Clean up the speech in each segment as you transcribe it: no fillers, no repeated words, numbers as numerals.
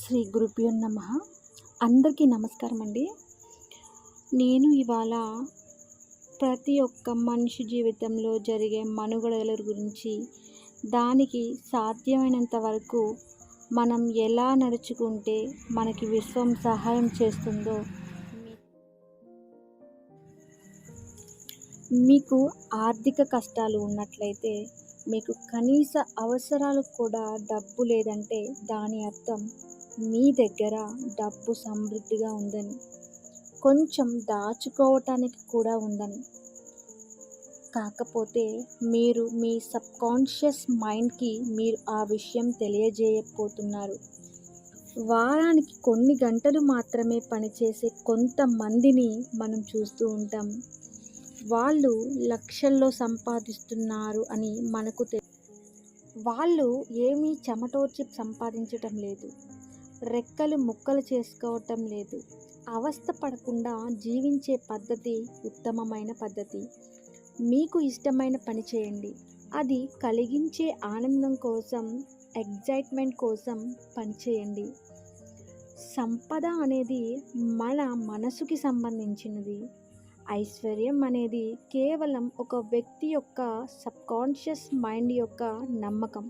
శ్రీ గురుభ్యో నమః. అందరికీ నమస్కారం అండి. నేను ఇవాళ ప్రతి ఒక్క మనిషి జీవితంలో జరిగే మనుగడల గురించి, దానికి సాధ్యమైనంత వరకు మనం ఎలా నడుచుకుంటే మనకి విశ్వం సహాయం చేస్తుందో, మీకు ఆర్థిక కష్టాలు ఉన్నట్లయితే, మీకు కనీస అవసరాలకు కూడా డబ్బు లేదంటే దాని అర్థం మీ దగ్గర డబ్బు సమృద్ధిగా ఉందని, కొంచెం దాచుకోవటానికి కూడా ఉందని. కాకపోతే మీరు మీ సబ్కాన్షియస్ మైండ్కి మీరు ఆ విషయం తెలియజేయకపోతున్నారు. వారానికి కొన్ని గంటలు మాత్రమే పనిచేసే కొంతమందిని మనం చూస్తూ ఉంటాం. వాళ్ళు లక్షల్లో సంపాదిస్తున్నారు అని మనకు వాళ్ళు ఏమీ చెమటోర్చి సంపాదించటం లేదు, రెక్కలు ముక్కలు చేసుకోవటం లేదు. అవస్థ పడకుండా జీవించే పద్ధతి ఉత్తమమైన పద్ధతి. మీకు ఇష్టమైన పని చేయండి. అది కలిగించే ఆనందం కోసం, ఎగ్జైట్మెంట్ కోసం పనిచేయండి. సంపద అనేది మన మనసుకి సంబంధించినది. ఐశ్వర్యం అనేది కేవలం ఒక వ్యక్తి యొక్క సబ్కాన్షియస్ మైండ్ యొక్క నమ్మకం.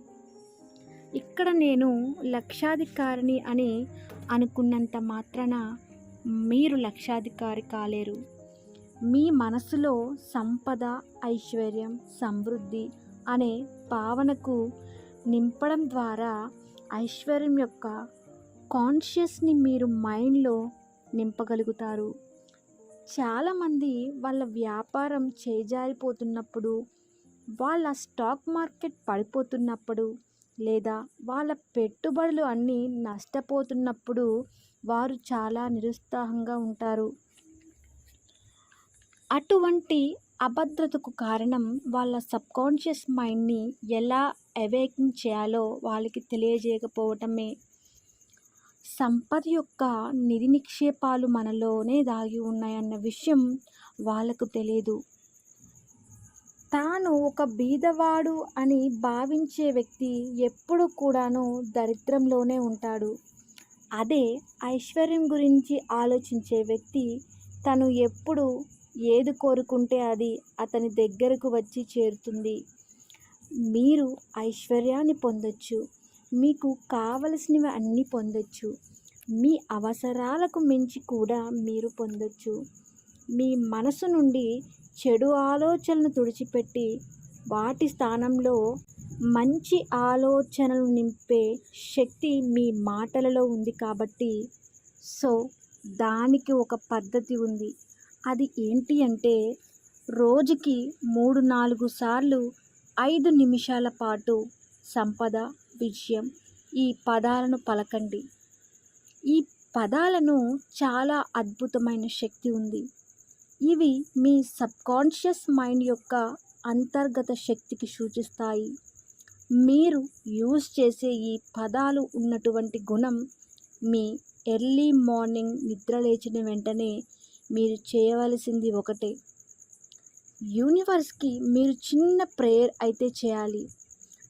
ఇక్కడ నేను లక్షాధికారిని అని అనుకున్నంత మాత్రాన మీరు లక్షాధికారి కాలేరు. మీ మనసులో సంపద, ఐశ్వర్యం, సమృద్ధి అనే భావనకు నింపడం ద్వారా ఐశ్వర్యం యొక్క కాన్షియస్ని మీరు మైండ్లో నింపగలుగుతారు. చాలామంది వాళ్ళ వ్యాపారం చేజారిపోతున్నప్పుడు, వాళ్ళ స్టాక్ మార్కెట్ పడిపోతున్నప్పుడు, లేదా వాళ్ళ పెట్టుబడులు అన్నీ నష్టపోతున్నప్పుడు వారు చాలా నిరుత్సాహంగా ఉంటారు. అటువంటి అభద్రతకు కారణం వాళ్ళ సబ్కాన్షియస్ మైండ్ని ఎలా అవేకన్ చేయాలో వాళ్ళకి తెలియజేయకపోవటమే. సంపద యొక్క నిధి నిక్షేపాలు మనలోనే దాగి ఉన్నాయన్న విషయం వాళ్ళకు తెలియదు. తాను ఒక బీదవాడు అని భావించే వ్యక్తి ఎప్పుడు కూడాను దరిద్రంలోనే ఉంటాడు. అదే ఐశ్వర్యం గురించి ఆలోచించే వ్యక్తి తను ఎప్పుడు ఏది కోరుకుంటే అది అతని దగ్గరకు వచ్చి చేరుతుంది. మీరు ఐశ్వర్యాన్ని పొందొచ్చు, మీకు కావలసినవి అన్నీ పొందొచ్చు, మీ అవసరాలకు మించి కూడా మీరు పొందొచ్చు. మీ మనసు నుండి చెడు ఆలోచనలను తుడిచిపెట్టి వాటి స్థానంలో మంచి ఆలోచనలు నింపే శక్తి మీ మాటలలో ఉంది. కాబట్టి దానికి ఒక పద్ధతి ఉంది. అది ఏంటి అంటే, రోజుకి 3-4 సార్లు 5 నిమిషాల పాటు సంపద, విజయం ఈ పదాలను పలకండి. ఈ పదాలను చాలా అద్భుతమైన శక్తి ఉంది. ఇవి మీ సబ్కాన్షియస్ మైండ్ యొక్క అంతర్గత శక్తికి సూచిస్తాయి. మీరు యూజ్ చేసే ఈ పదాలు ఉన్నటువంటి గుణం, మీ ఎర్లీ మార్నింగ్ నిద్ర లేచిన వెంటనే మీరు చేయవలసింది ఒకటే. యూనివర్స్కి మీరు చిన్న ప్రేయర్ అయితే చేయాలి.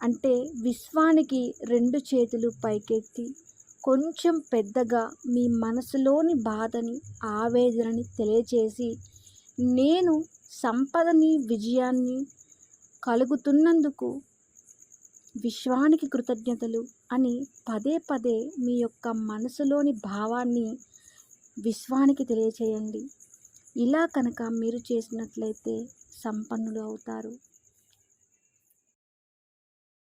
అంటే విశ్వానికి 2 చేతులు పైకెత్తి కొంచెం పెద్దగా మీ మనసులోని బాధని, ఆవేదనని తెలియచేసి, నేను సంపదని, విజయాన్ని కలుగుతున్నందుకు విశ్వానికి కృతజ్ఞతలు అని పదే పదే మీ యొక్క మనసులోని భావాన్ని విశ్వానికి తెలియచేయండి. ఇలా కనుక మీరు చేసినట్లయితే సంపన్నులు అవుతారు.